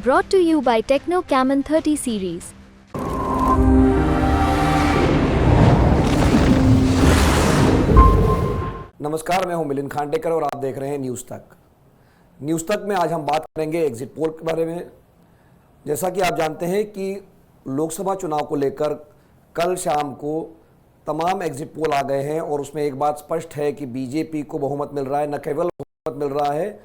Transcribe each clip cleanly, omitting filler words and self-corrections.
Brought to you by Techno Camon 30 series. नमस्कार, मैं हूं मिलिंद खांडेकर और आप देख रहे हैं न्यूज़ तक। न्यूज़ तक में आज हम बात करेंगे एग्जिट पोल के बारे में। जैसा कि आप जानते हैं कि लोकसभा चुनाव को लेकर कल शाम को तमाम एग्जिट पोल आ गए हैं और उसमें एक बात स्पष्ट है कि बीजेपी को बहुमत मिल रहा है। न केवल बहुमत मिल रहा है,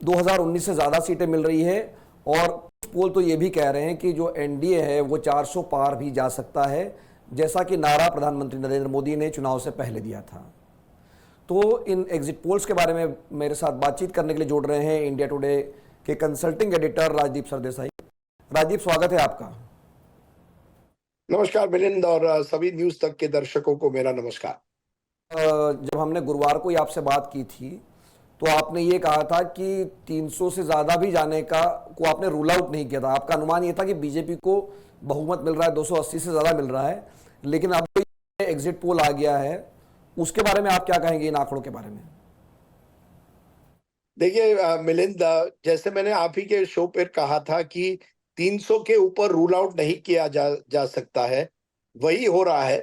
2019 से ज़्यादा सीटें मिल रही है और कुछ पोल तो ये भी कह रहे हैं कि जो एनडीए है वो 400 पार भी जा सकता है, जैसा कि नारा प्रधानमंत्री नरेंद्र मोदी ने चुनाव से पहले दिया था। तो इन एग्जिट पोल्स के बारे में मेरे साथ बातचीत करने के लिए जुड़ रहे हैं इंडिया टुडे के कंसल्टिंग एडिटर राजदीप सरदेसाई। राजदीप, स्वागत है आपका। नमस्कार मिलिंद और सभी न्यूज तक के दर्शकों को मेरा नमस्कार। जब हमने गुरुवार को ही आपसे बात की थी तो आपने ये कहा था कि 300 से ज़्यादा भी जाने का को आपने रूल आउट नहीं किया था। आपका अनुमान ये था कि बीजेपी को बहुमत मिल रहा है, 280 से ज़्यादा मिल रहा है, लेकिन अब तो एग्जिट पोल आ गया है। उसके बारे में आप क्या कहेंगे, इन आंकड़ों के बारे में? देखिए मिलिंद, जैसे मैंने आप ही के शो पर कहा था कि 300 के ऊपर रूल आउट नहीं किया जा सकता है, वही हो रहा है।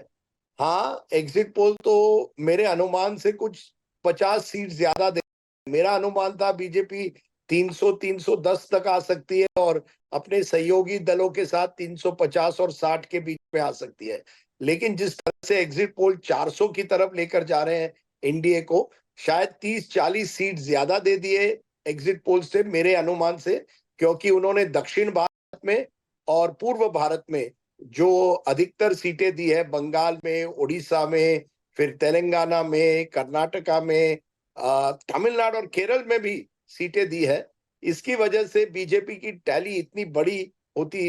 हाँ, एग्जिट पोल तो मेरे अनुमान से कुछ 50 सीट ज्यादा दे। मेरा अनुमान था बीजेपी 300-310 तक आ सकती है और अपने सहयोगी दलों के साथ 350 और 60 के बीच में आ सकती है। लेकिन जिस तरह से एग्जिट पोल 400 की तरफ लेकर जा रहे हैं एनडीए को, शायद 30-40 सीट ज्यादा दे दिए एग्जिट पोल से, मेरे अनुमान से, क्योंकि उन्होंने दक्षिण भारत में और पूर्व भारत में जो अधिकतर सीटें दी है, बंगाल में, उड़ीसा में, फिर तेलंगाना में, कर्नाटका में, तमिलनाडु और केरल में भी सीटें दी है। इसकी वजह से बीजेपी की टैली इतनी बड़ी होती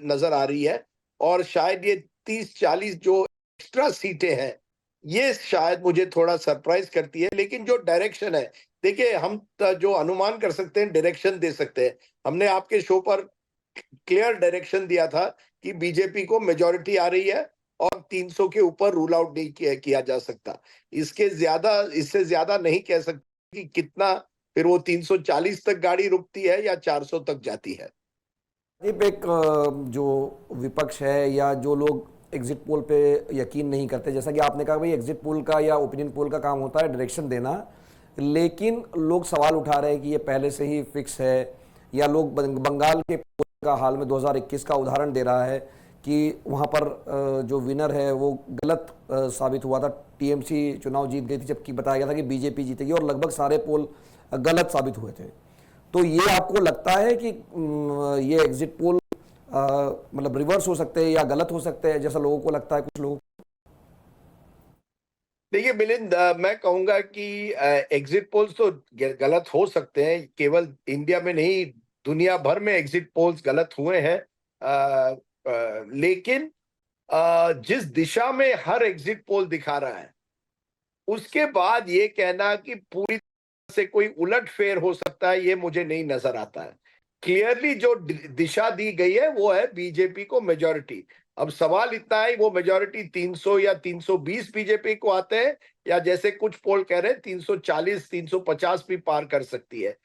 नजर आ रही है और शायद ये 30-40 जो एक्स्ट्रा सीटें हैं ये शायद मुझे थोड़ा सरप्राइज करती है। लेकिन जो डायरेक्शन है, देखिए, हम जो अनुमान कर सकते हैं, डायरेक्शन दे सकते हैं। हमने आपके शो पर क्लियर डायरेक्शन दिया था कि बीजेपी को मेजॉरिटी आ रही है और 300 के ऊपर रूल आउट नहीं किया जा सकता। इससे ज्यादा नहीं कह सकते कि कितना फिर वो 340 तक गाड़ी रुकती है या 400 तक जाती है। एक जो विपक्ष है या जो लोग एग्जिट पोल पे यकीन नहीं करते, जैसा कि आपने कहा भाई एग्जिट पोल का या ओपिनियन पोल का काम होता है डायरेक्शन देना, लेकिन लोग सवाल उठा रहे हैं कि ये पहले से ही फिक्स है, या लोग बंगाल के पोल का हाल में 2021 का उदाहरण दे रहा है कि वहाँ पर जो विनर है वो गलत साबित हुआ था। टीएमसी चुनाव जीत गई थी, जबकि बताया गया था कि बीजेपी जीतेगी, और लगभग सारे पोल गलत साबित हुए थे। तो ये आपको लगता है कि ये एग्जिट पोल मतलब रिवर्स हो सकते हैं या गलत हो सकते हैं, जैसा लोगों को लगता है, कुछ लोगों? देखिए मिलिंद, मैं कहूंगा कि एग्जिट पोल्स तो गलत हो सकते हैं। केवल इंडिया में नहीं, दुनिया भर में एग्जिट पोल्स गलत हुए हैं। लेकिन जिस दिशा में हर एग्जिट पोल दिखा रहा है, उसके बाद ये कहना कि पूरी तरह से कोई उलटफेर हो सकता है, ये मुझे नहीं नजर आता है। क्लियरली जो दिशा दी गई है वो है बीजेपी को मेजॉरिटी। अब सवाल इतना है, वो मेजॉरिटी 300 या 320 बीजेपी को आते हैं, या जैसे कुछ पोल कह रहे हैं 340 350 भी पार कर सकती है।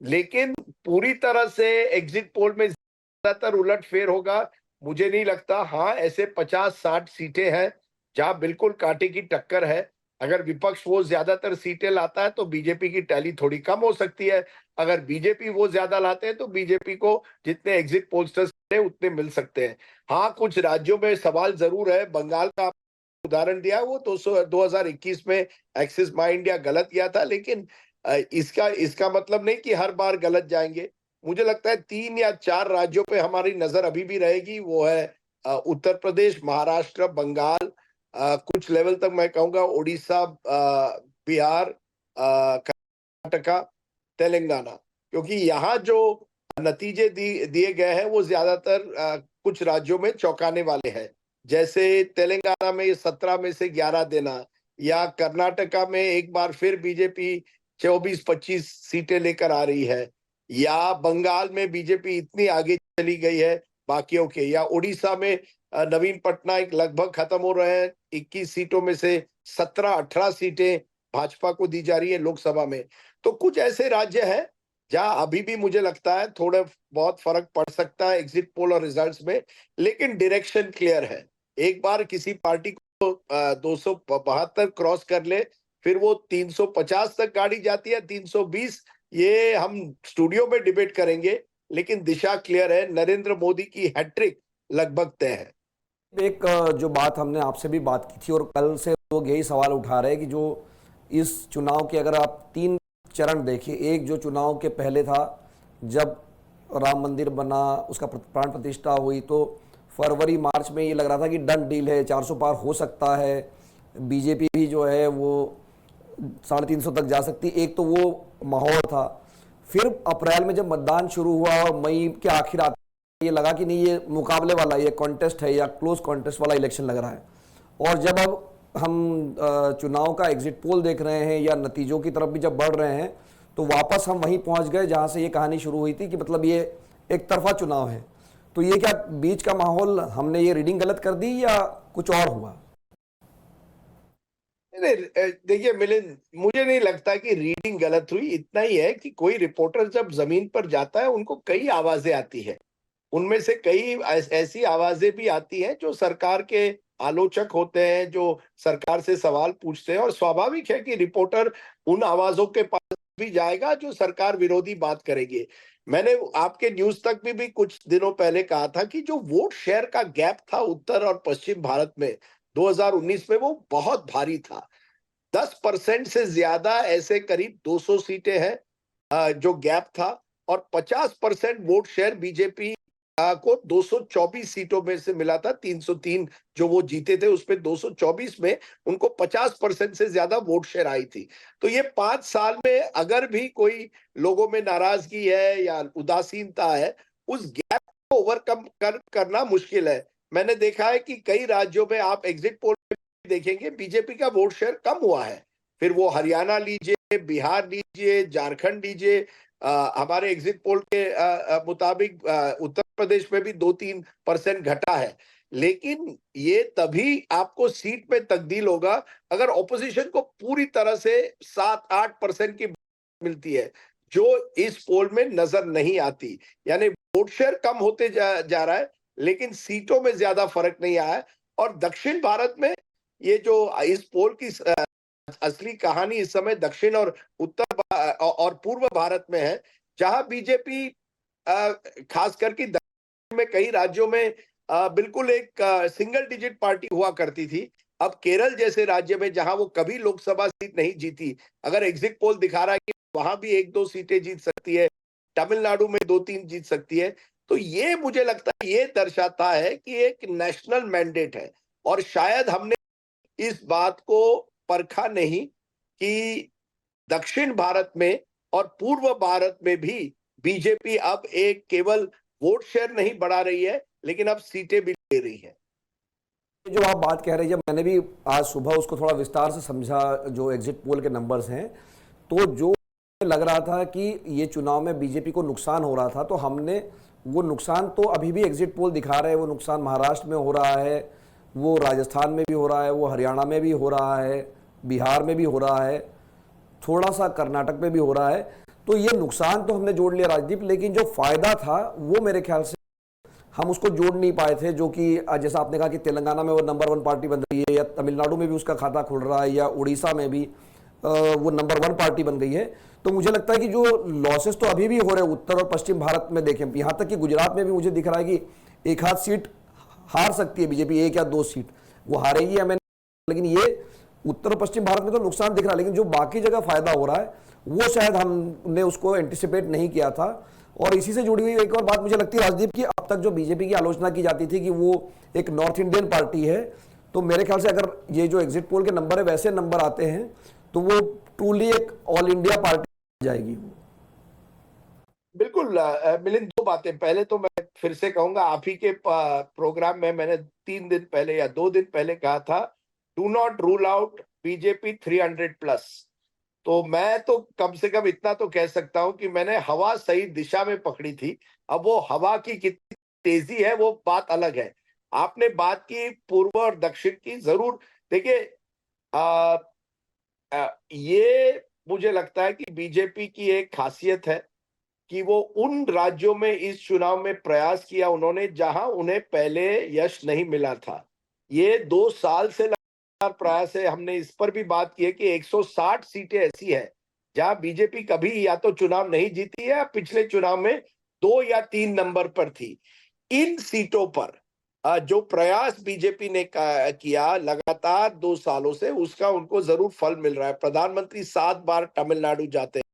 लेकिन पूरी तरह से एग्जिट पोल में ज्यादातर उलटफेर होगा मुझे नहीं लगता। हाँ, ऐसे 50-60 सीटें हैं जहां बिल्कुल कांटे की टक्कर है। अगर विपक्ष वो ज्यादातर सीटें लाता है तो बीजेपी की टैली थोड़ी कम हो सकती है। अगर बीजेपी वो ज्यादा लाते हैं तो बीजेपी को जितने एग्जिट पोलस्टर्स है उतने मिल सकते हैं। हाँ, कुछ राज्यों में सवाल जरूर है। बंगाल का उदाहरण दिया, वो 2021 में एक्सिस माई इंडिया गलत गया था, लेकिन इसका मतलब नहीं कि हर बार गलत जाएंगे। मुझे लगता है 3 या 4 राज्यों पे हमारी नजर अभी भी रहेगी। वो है उत्तर प्रदेश, महाराष्ट्र, बंगाल, कुछ लेवल तक मैं कहूंगा उड़ीसा, बिहार, कर्नाटका, तेलंगाना। क्योंकि यहाँ जो नतीजे दिए गए हैं वो ज्यादातर कुछ राज्यों में चौंकाने वाले हैं। जैसे तेलंगाना में 17 में से 11 देना, या कर्नाटका में एक बार फिर बीजेपी 24-25 सीटें लेकर आ रही है, या बंगाल में बीजेपी इतनी आगे चली गई है बाकियों के, या उड़ीसा में नवीन पटनायक लगभग खत्म हो रहे हैं, 21 सीटों में से 17-18 सीटें भाजपा को दी जा रही है लोकसभा में। तो कुछ ऐसे राज्य हैं जहां अभी भी मुझे लगता है थोड़ा बहुत फर्क पड़ सकता है एग्जिट पोल और रिजल्ट्स में, लेकिन डायरेक्शन क्लियर है। एक बार किसी पार्टी को 272 क्रॉस कर ले, फिर वो 350 तक गाड़ी जाती है, 320, ये हम स्टूडियो में डिबेट करेंगे, लेकिन दिशा क्लियर है। नरेंद्र मोदी की हैट्रिक लगभग तय है। एक जो बात हमने आपसे भी बात की थी और कल से लोग यही सवाल उठा रहे हैं कि जो इस चुनाव के अगर आप तीन चरण देखिए, एक जो चुनाव के पहले था जब राम मंदिर बना, उसका प्राण प्रतिष्ठा हुई, तो फरवरी मार्च में ये लग रहा था कि डन डील है, 400 पार हो सकता है, बीजेपी भी जो है वो 350 तक जा सकती, एक तो वो माहौल था। फिर अप्रैल में जब मतदान शुरू हुआ और मई के आखिर आते ये लगा कि नहीं, ये मुकाबले वाला, ये कॉन्टेस्ट है या क्लोज कॉन्टेस्ट वाला इलेक्शन लग रहा है। और जब अब हम चुनाव का एग्जिट पोल देख रहे हैं या नतीजों की तरफ भी जब बढ़ रहे हैं, तो वापस हम वहीं पहुंच गए जहां से ये कहानी शुरू हुई थी कि मतलब ये एक तरफा चुनाव है। तो ये क्या बीच का माहौल, हमने ये रीडिंग गलत कर दी या कुछ और हुआ? देखिए मिलिंद, मुझे नहीं लगता कि रीडिंग गलत हुई। इतना ही है कि कोई रिपोर्टर जब जमीन पर जाता है, उनको कई आवाजें आती है। उनमें से कई ऐसी आवाजें भी आती हैं जो सरकार के आलोचक होते हैं, जो सरकार से सवाल पूछते हैं, और स्वाभाविक है कि रिपोर्टर उन आवाजों के पास भी जाएगा जो सरकार विरोधी बात करेगी। मैंने आपके न्यूज तक भी कुछ दिनों पहले कहा था कि जो वोट शेयर का गैप था उत्तर और पश्चिम भारत में 2019 में, वो बहुत भारी था। 10% से ज्यादा, ऐसे करीब 200 सीटें हैं जो गैप था, और 50% वोट शेयर बीजेपी को 224 सीटों में से मिला था। 303 जो वो जीते थे, उसमें 224 में उनको 50% से ज्यादा वोट शेयर आई थी। तो ये 5 साल में अगर भी कोई लोगों में नाराजगी है या उदासीनता है, उस गैप को ओवरकम करना मुश्किल है। मैंने देखा है कि कई राज्यों में आप एग्जिट पोल देखेंगे, बीजेपी का वोट शेयर कम हुआ है। फिर वो हरियाणा लीजिए, बिहार लीजिए, झारखंड लीजिए, हमारे एग्जिट पोल के मुताबिक उत्तर प्रदेश में भी 2-3% घटा है। लेकिन ये तभी आपको सीट में तब्दील होगा अगर ऑपोजिशन को पूरी तरह से 7-8% की मिलती है, जो इस पोल में नजर नहीं आती। यानी वोट शेयर कम होते जा रहा है, लेकिन सीटों में ज्यादा फर्क नहीं आया है। और दक्षिण भारत में ये जो इस पोल की असली कहानी इस समय दक्षिण और उत्तर और पूर्व भारत में है, जहां बीजेपी खास करके दक्षिण में कई राज्यों में बिल्कुल एक सिंगल डिजिट पार्टी हुआ करती थी। अब केरल जैसे राज्य में, जहां वो कभी लोकसभा सीट नहीं जीती, अगर एग्जिट पोल दिखा रहा है कि वहां भी 1-2 सीटें जीत सकती है, तमिलनाडु में 2-3 जीत सकती है, तो ये मुझे लगता है ये दर्शाता है कि एक नेशनल मैंडेट है। और शायद हमने इस बात को परखा नहीं कि दक्षिण भारत में और पूर्व भारत में भी बीजेपी अब एक केवल वोट शेयर नहीं बढ़ा रही है, लेकिन अब सीटें भी ले रही है। जो आप बात कह रहे हैं, जब मैंने भी आज सुबह उसको थोड़ा विस्तार से समझा, जो एग्जिट पोल के नंबर्स हैं, तो जो लग रहा था कि ये चुनाव में बीजेपी को नुकसान हो रहा था, तो हमने वो नुकसान, तो अभी भी एग्जिट पोल दिखा रहे हैं, वो नुकसान महाराष्ट्र में हो रहा है, वो राजस्थान में भी हो रहा है, वो हरियाणा में भी हो रहा है, बिहार में भी हो रहा है, थोड़ा सा कर्नाटक में भी हो रहा है। तो ये नुकसान तो हमने जोड़ लिया राजदीप, लेकिन जो फायदा था वो मेरे ख्याल से हम उसको जोड़ नहीं पाए थे। जो कि जैसा आपने कहा कि तेलंगाना में वो नंबर 1 पार्टी बन रही है, या तमिलनाडु में भी उसका खाता खुल रहा है, या उड़ीसा में भी वो नंबर 1 पार्टी बन गई है। तो मुझे लगता है कि जो लॉसेस तो अभी भी हो रहे हैं उत्तर और पश्चिम भारत में, देखें यहाँ तक कि गुजरात में भी मुझे दिख रहा है कि एक आध सीट हार सकती है बीजेपी, 1 या 2 सीट वो हारेगी या मैं, लेकिन ये उत्तर और पश्चिम भारत में तो नुकसान दिख रहा है, लेकिन जो बाकी जगह फायदा हो रहा है वो शायद हमने उसको एंटिसिपेट नहीं किया था। और इसी से जुड़ी हुई एक और बात मुझे लगती है राजदीप की, अब तक जो बीजेपी की आलोचना की जाती थी कि वो एक नॉर्थ इंडियन पार्टी है, तो मेरे ख्याल से अगर ये जो एग्जिट पोल के नंबर है वैसे नंबर आते हैं, तो वो ट्रूली एक ऑल इंडिया पार्टी जाएगी। बिल्कुल मिलिंद, 2 बातें। पहले तो मैं फिर से कहूंगा, आप ही के प्रोग्राम में मैंने 3 दिन पहले या 2 दिन पहले कहा था, do not rule out BJP 300 plus. तो मैं तो कम से कम इतना तो कह सकता हूं कि मैंने हवा सही दिशा में पकड़ी थी। अब वो हवा की कितनी तेजी है वो बात अलग है। आपने बात की पूर्व और दक्षिण की, जरूर देखिए, ये मुझे लगता है कि बीजेपी की एक खासियत है कि वो उन राज्यों में इस चुनाव में प्रयास किया उन्होंने जहां उन्हें पहले यश नहीं मिला था। ये 2 साल से लगातार प्रयास है। हमने इस पर भी बात की है कि 160 सीटें ऐसी है जहां बीजेपी कभी या तो चुनाव नहीं जीती है या पिछले चुनाव में 2 या 3 नंबर पर थी। इन सीटों पर जो प्रयास बीजेपी ने किया लगातार 2 सालों से, उसका उनको जरूर फल मिल रहा है। प्रधानमंत्री 7 बार तमिलनाडु जाते हैं।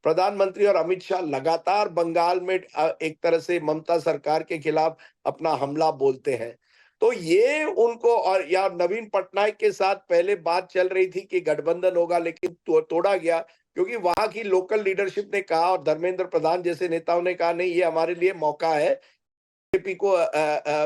प्रधानमंत्री और अमित शाह लगातार बंगाल में एक तरह से ममता सरकार के खिलाफ अपना हमला बोलते हैं। तो ये उनको, और या नवीन पटनायक के साथ पहले बात चल रही थी कि गठबंधन होगा, लेकिन तोड़ा गया क्योंकि वहां की लोकल लीडरशिप ने कहा और धर्मेंद्र प्रधान जैसे नेताओं ने कहा नहीं, ये हमारे लिए मौका है बीजेपी को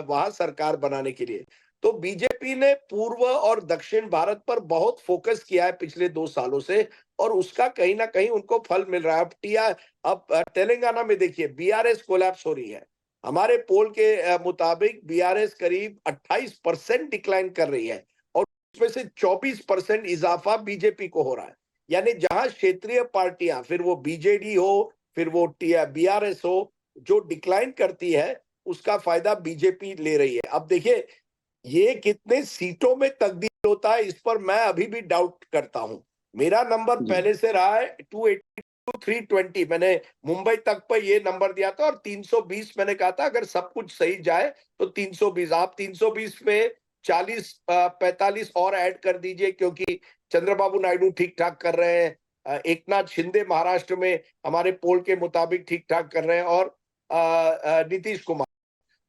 वहां सरकार बनाने के लिए। तो बीजेपी ने पूर्व और दक्षिण भारत पर बहुत फोकस किया है पिछले 2 सालों से, और उसका कहीं ना कहीं उनको फल मिल रहा है। अब तेलंगाना में देखिए बीआरएस कोलैप्स हो रही है। हमारे पोल के मुताबिक बीआरएस करीब 28% डिक्लाइन कर रही है और उसमें से 24% इजाफा बीजेपी को हो रहा है। यानी जहां क्षेत्रीय पार्टियां, फिर वो बीजेडी हो फिर वो बीआरएस हो, जो डिक्लाइन करती है उसका फायदा बीजेपी ले रही है। अब देखिए ये कितने सीटों में तब्दील होता है, इस पर मैं अभी भी डाउट करता हूं। मेरा नंबर पहले से रहा है 280 to 320। मैंने मुंबई तक पर ये नंबर दिया था और 320 मैंने कहा था अगर सब कुछ सही जाए तो 320। आप 320 में 40-45 और ऐड कर दीजिए क्योंकि चंद्रबाबू नायडू ठीक ठाक कर रहे हैं, एकनाथ शिंदे महाराष्ट्र में हमारे पोल के मुताबिक ठीक ठाक कर रहे हैं, और नीतीश कुमार।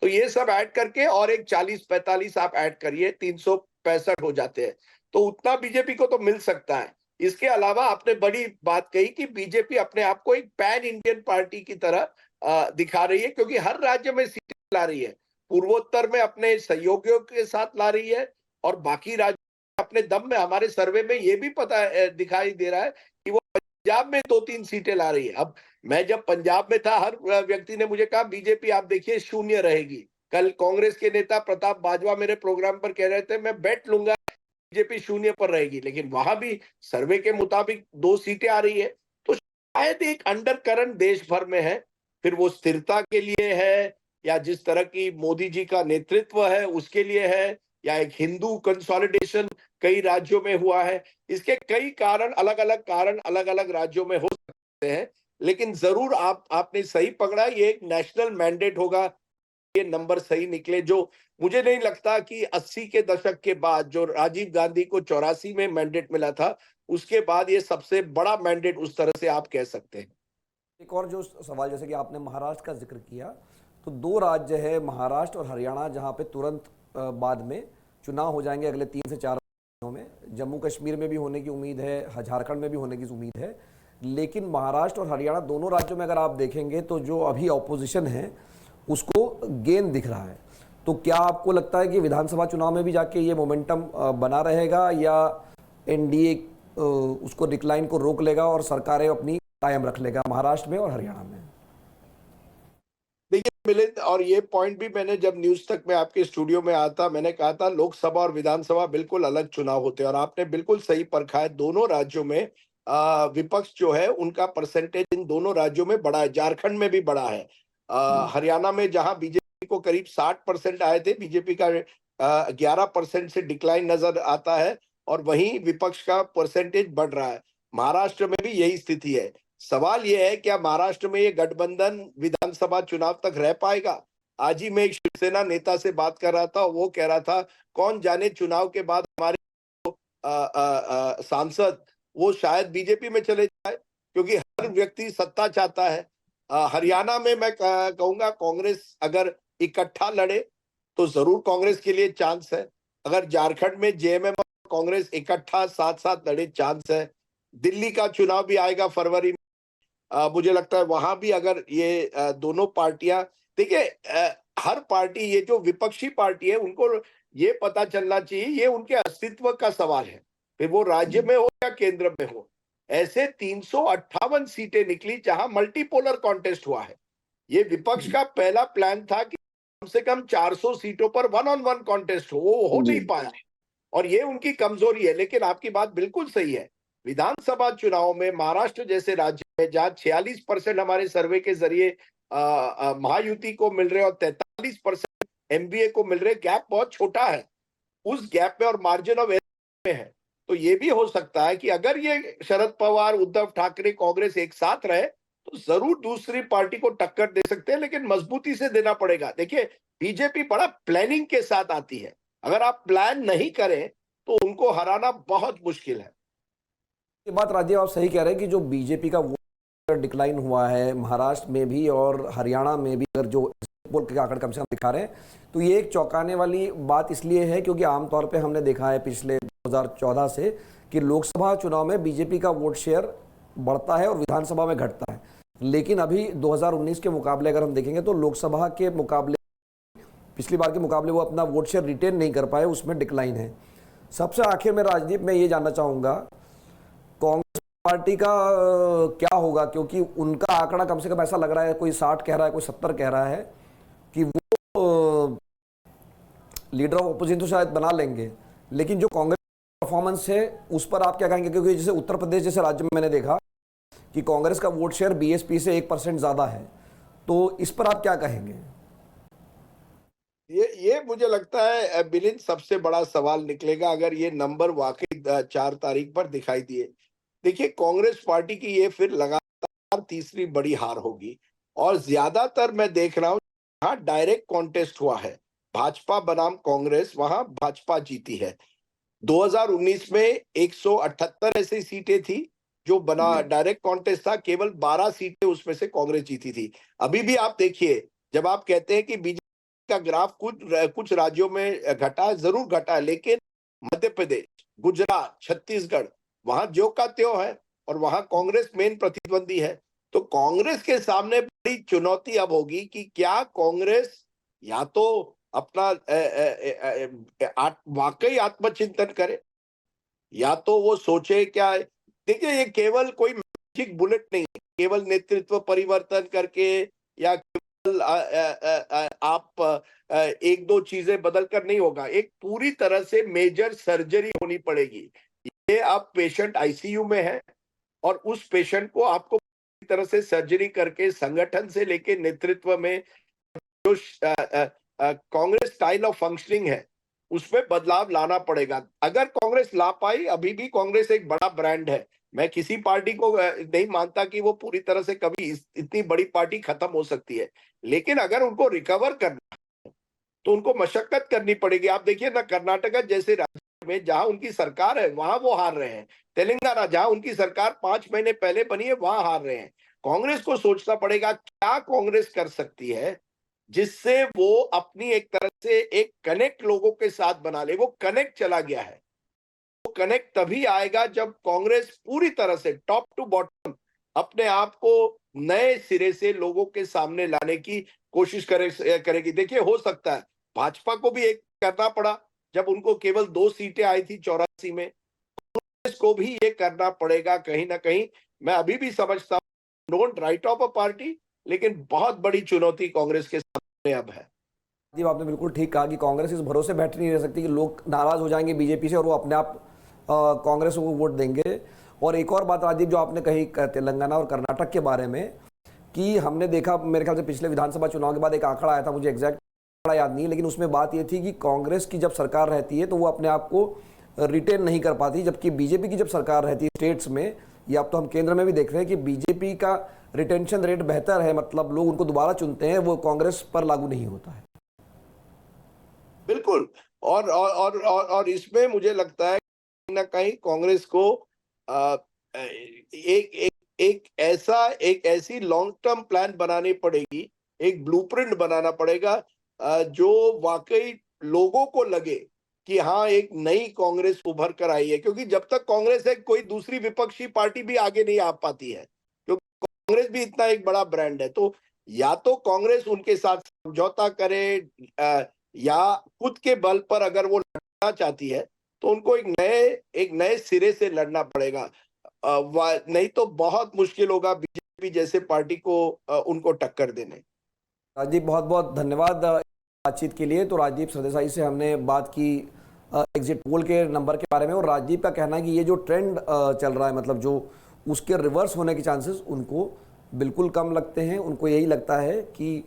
तो ये सब ऐड करके और एक 40-45 आप ऐड करिए, 365 हो जाते हैं। तो उतना बीजेपी को तो मिल सकता है। इसके अलावा आपने बड़ी बात कही कि बीजेपी अपने आप को एक पैन इंडियन पार्टी की तरह दिखा रही है क्योंकि हर राज्य में सीटें ला रही है। पूर्वोत्तर में अपने सहयोगियों के साथ ला रही है और बाकी राज्य अपने दम में। हमारे सर्वे में ये भी दिखाई दे रहा है कि वो पंजाब में 2-3 सीटें ला रही है। अब मैं जब पंजाब में था, हर व्यक्ति ने मुझे कहा बीजेपी आप देखिए शून्य रहेगी। कल कांग्रेस के नेता प्रताप बाजवा मेरे प्रोग्राम पर कह रहे थे मैं बेट लूंगा बीजेपी शून्य पर रहेगी, लेकिन वहां भी सर्वे के मुताबिक 2 सीटें आ रही है। तो शायद एक अंडर करंट देश भर में है, फिर वो स्थिरता के लिए है या जिस तरह की मोदी जी का नेतृत्व है उसके लिए है, या एक हिंदू कंसोलिडेशन कई राज्यों में हुआ है। इसके कई कारण अलग अलग राज्यों में हो सकते हैं, लेकिन जरूर आपने सही पकड़ा, ये एक नेशनल मैंडेट होगा। ये नंबर सही निकले, जो मुझे नहीं लगता कि 80 के दशक के बाद जो राजीव गांधी को 84 में मैंडेट मिला था, उसके बाद ये सबसे बड़ा मैंडेट उस तरह से आप कह सकते हैं। एक और जो सवाल, जैसे कि आपने महाराष्ट्र का जिक्र किया, तो 2 राज्य है महाराष्ट्र और हरियाणा जहां पे तुरंत बाद में चुनाव हो जाएंगे अगले 3 से 4 महीनों में। जम्मू कश्मीर में भी होने की उम्मीद है, झारखंड में भी होने की उम्मीद है, लेकिन महाराष्ट्र और हरियाणा दोनों राज्यों में अगर आप देखेंगे तो जो अभी ऑपोजिशन है उसको गेन दिख रहा है। तो क्या आपको लगता है कि विधानसभा चुनाव में भी जाके ये मोमेंटम बना रहेगा या एनडीए उसको डिक्लाइन को रोक लेगा और सरकारें अपनी कायम रख लेगा महाराष्ट्र में और हरियाणा में? देखिए मिलिंद, और ये पॉइंट भी मैंने जब न्यूज तक में आपके स्टूडियो में आया था, मैंने कहा था लोकसभा और विधानसभा बिल्कुल अलग चुनाव होते हैं, और आपने बिल्कुल सही परखा है। दोनों राज्यों में विपक्ष जो है उनका परसेंटेज इन दोनों राज्यों में बड़ा है। झारखंड में भी बड़ा है। हरियाणा में जहां बीजेपी को करीब 60% आए थे, बीजेपी का 11% से डिक्लाइन नजर आता है, और वहीं विपक्ष का परसेंटेज बढ़ रहा है। महाराष्ट्र में भी यही स्थिति है। सवाल यह है क्या महाराष्ट्र में ये गठबंधन विधानसभा चुनाव तक रह पाएगा? आज ही मैं एक शिवसेना नेता से बात कर रहा था, वो कह रहा था कौन जाने चुनाव के बाद हमारे सांसद वो शायद बीजेपी में चले जाए, क्योंकि हर व्यक्ति सत्ता चाहता है। हरियाणा में मैं कहूंगा कांग्रेस अगर इकट्ठा लड़े तो जरूर कांग्रेस के लिए चांस है। अगर झारखंड में जेएमएम और कांग्रेस इकट्ठा साथ साथ लड़े, चांस है। दिल्ली का चुनाव भी आएगा फरवरी में, मुझे लगता है वहां भी अगर ये दोनों पार्टियां, देखिए हर पार्टी, ये जो विपक्षी पार्टी है उनको ये पता चलना चाहिए ये उनके अस्तित्व का सवाल है, फिर वो राज्य में हो या केंद्र में हो। ऐसे 358 सीटें निकली जहां मल्टीपोलर कॉन्टेस्ट हुआ है। ये विपक्ष का पहला प्लान था कि कम से कम 400 सीटों पर 1-on-1 कॉन्टेस्ट वो हो नहीं पाया, और ये उनकी कमजोरी है। लेकिन आपकी बात बिल्कुल सही है, विधानसभा चुनाव में महाराष्ट्र जैसे राज्य में, जहां 46% हमारे सर्वे के जरिए महायुति को मिल रहे और 43% एनडीए को मिल रहे, गैप बहुत छोटा है। उस गैप में और मार्जिन ऑफ एरर में है। तो ये भी हो सकता है कि अगर ये शरद पवार, उद्धव ठाकरे, कांग्रेस एक साथ रहे तो जरूर दूसरी पार्टी को टक्कर दे सकते हैं, लेकिन मजबूती से देना पड़ेगा। देखिए, बीजेपी बड़ा प्लानिंग के साथ आती है। अगर आप प्लान नहीं करें तो उनको हराना बहुत मुश्किल है। ये बात राजीव आप सही कह रहे हैं कि जो बीजेपी का वोट डिक्लाइन हुआ है महाराष्ट्र में भी और हरियाणा में भी, अगर जो पोल के आंकड़े कम से कम दिखा रहे हैं, तो ये एक चौंकाने वाली बात इसलिए है क्योंकि आमतौर पे हमने देखा है पिछले 2014 से कि लोकसभा चुनाव में बीजेपी का वोट शेयर बढ़ता है और विधानसभा में घटता है। लेकिन अभी 2019 के मुकाबले अगर हम देखेंगे तो लोकसभा के मुकाबले, पिछली बार के मुकाबले वो अपना वोट शेयर रिटेन नहीं कर पाए, उसमें डिक्लाइन है। सबसे आखिर में राजदीप, मैं ये जानना चाहूँगा कांग्रेस पार्टी का क्या होगा, क्योंकि उनका आंकड़ा कम से कम ऐसा लग रहा है, कोई 60 कह रहा है, कोई 70 कह रहा है कि वो लीडर ऑफ अपोजिशन तो शायद बना लेंगे, लेकिन जो कांग्रेस परफॉर्मेंस है उस पर आप क्या कहेंगे? क्योंकि जैसे उत्तर प्रदेश जैसे राज्य में मैंने देखा कि कांग्रेस का वोट शेयर बीएसपी से 1% ज्यादा है, तो इस पर आप क्या कहेंगे? ये मुझे लगता है बिलिन, सबसे बड़ा सवाल निकलेगा अगर ये नंबर वाकई 4 तारीख पर दिखाई दिए। देखिए, कांग्रेस पार्टी की ये फिर लगातार तीसरी बड़ी हार होगी और ज्यादातर मैं देख रहा हूँ जहाँ डायरेक्ट कॉन्टेस्ट हुआ है, भाजपा बनाम कांग्रेस, वहां भाजपा जीती है। 2019 में 178 ऐसी सीटें थी जो बना डायरेक्ट कॉन्टेस्ट था, केवल 12 सीटें उसमें से कांग्रेस जीती थी। अभी भी आप देखिए, जब आप कहते हैं कि बीजेपी का ग्राफ कुछ राज्यों में घटा, जरूर घटा, लेकिन मध्य प्रदेश, गुजरात, छत्तीसगढ़, वहां ज्यों का त्यों है और वहां कांग्रेस मेन प्रतिद्वंदी है। तो कांग्रेस के सामने बड़ी चुनौती अब होगी कि क्या कांग्रेस या तो अपना वाकई आत्मचिंतन करे, या तो वो सोचे क्या। देखिए, ये केवल कोई मैजिक बुलेट नहीं है, केवल नेतृत्व परिवर्तन करके या केवल आप एक दो चीजें बदल कर नहीं होगा। एक पूरी तरह से मेजर सर्जरी होनी पड़ेगी। ये आप पेशेंट आईसीयू में है और उस पेशेंट को आपको पूरी तरह से सर्जरी करके संगठन से लेके नेतृत्व में जो कांग्रेस स्टाइल ऑफ फंक्शनिंग है उसमें बदलाव लाना पड़ेगा। अगर कांग्रेस ला पाई, अभी भी कांग्रेस एक बड़ा ब्रांड है, मैं किसी पार्टी को नहीं मानता कि वो पूरी तरह से कभी इतनी बड़ी पार्टी खत्म हो सकती है, लेकिन अगर उनको रिकवर करना है तो उनको मशक्कत करनी पड़ेगी। आप देखिए ना, कर्नाटक जैसे राज्य में जहां उनकी सरकार है वहां वो हार रहे हैं, तेलंगाना जहां उनकी सरकार 5 महीने पहले बनी है वहां हार रहे हैं। कांग्रेस को सोचना पड़ेगा क्या कांग्रेस कर सकती है जिससे वो अपनी एक तरह से एक कनेक्ट लोगों के साथ बना ले। वो कनेक्ट चला गया है। वो कनेक्ट तभी आएगा जब कांग्रेस पूरी तरह से टॉप टू बॉटम अपने आप को नए सिरे से लोगों के सामने लाने की कोशिश करेगी। देखिए, हो सकता है भाजपा को भी एक करना पड़ा जब उनको केवल 2 सीटें आई थी 84 में, कांग्रेस को भी ये करना पड़ेगा कहीं ना कहीं। मैं अभी भी समझता हूँ, don't write of a party, लेकिन बहुत बड़ी चुनौती कांग्रेस के सामने अब है। जी, आपने बिल्कुल ठीक कहा कि कांग्रेस इस भरोसे बैठ नहीं रह सकती कि लोग नाराज हो जाएंगे बीजेपी से और वो अपने आप कांग्रेस को वोट देंगे। और एक और बात राजीव जो आपने कही तेलंगाना और कर्नाटक के बारे में, कि हमने देखा मेरे ख्याल से पिछले विधानसभा चुनाव के बाद एक आंकड़ा आया था, मुझे एग्जैक्ट आंकड़ा याद नहीं, लेकिन उसमें बात ये थी कि कांग्रेस की जब सरकार रहती है तो वो अपने आप को रिटेन नहीं कर पाती, जबकि बीजेपी की जब सरकार रहती है स्टेट्स में, या अब तो हम केंद्र में भी देख रहे हैं कि बीजेपी का रिटेंशन रेट बेहतर है, मतलब लोग उनको दोबारा चुनते हैं, वो कांग्रेस पर लागू नहीं होता है। बिल्कुल। और इसमें मुझे लगता है कहीं ना कहीं कांग्रेस को एक ऐसी लॉन्ग टर्म प्लान बनानी पड़ेगी, एक ब्लूप्रिंट बनाना पड़ेगा जो वाकई लोगों को लगे कि हाँ, एक नई कांग्रेस उभर कर आई है। क्योंकि जब तक कांग्रेस है, कोई दूसरी विपक्षी पार्टी भी आगे नहीं आ पाती है, क्योंकि कांग्रेस भी इतना एक बड़ा ब्रांड है। तो या तो कांग्रेस उनके साथ समझौता करे या खुद के बल पर अगर वो लड़ना चाहती है तो उनको एक नए सिरे से लड़ना पड़ेगा, नहीं तो बहुत मुश्किल होगा बीजेपी जैसे पार्टी को उनको टक्कर देने। राजीव, बहुत बहुत धन्यवाद बातचीत के लिए। तो राजीव सरदेसाई से हमने बात की एग्जिट पोल के नंबर के बारे में, और राजीव का कहना है कि ये जो ट्रेंड चल रहा है, मतलब जो उसके रिवर्स होने के चांसेस उनको बिल्कुल कम लगते हैं। उनको यही लगता है कि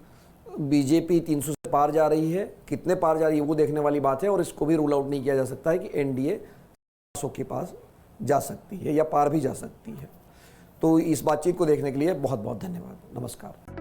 बीजेपी 300 से पार जा रही है, कितने पार जा रही है वो देखने वाली बात है, और इसको भी रूल आउट नहीं किया जा सकता है कि एनडीए 100 के पास जा सकती है या पार भी जा सकती है। तो इस बातचीत को देखने के लिए बहुत बहुत धन्यवाद। नमस्कार।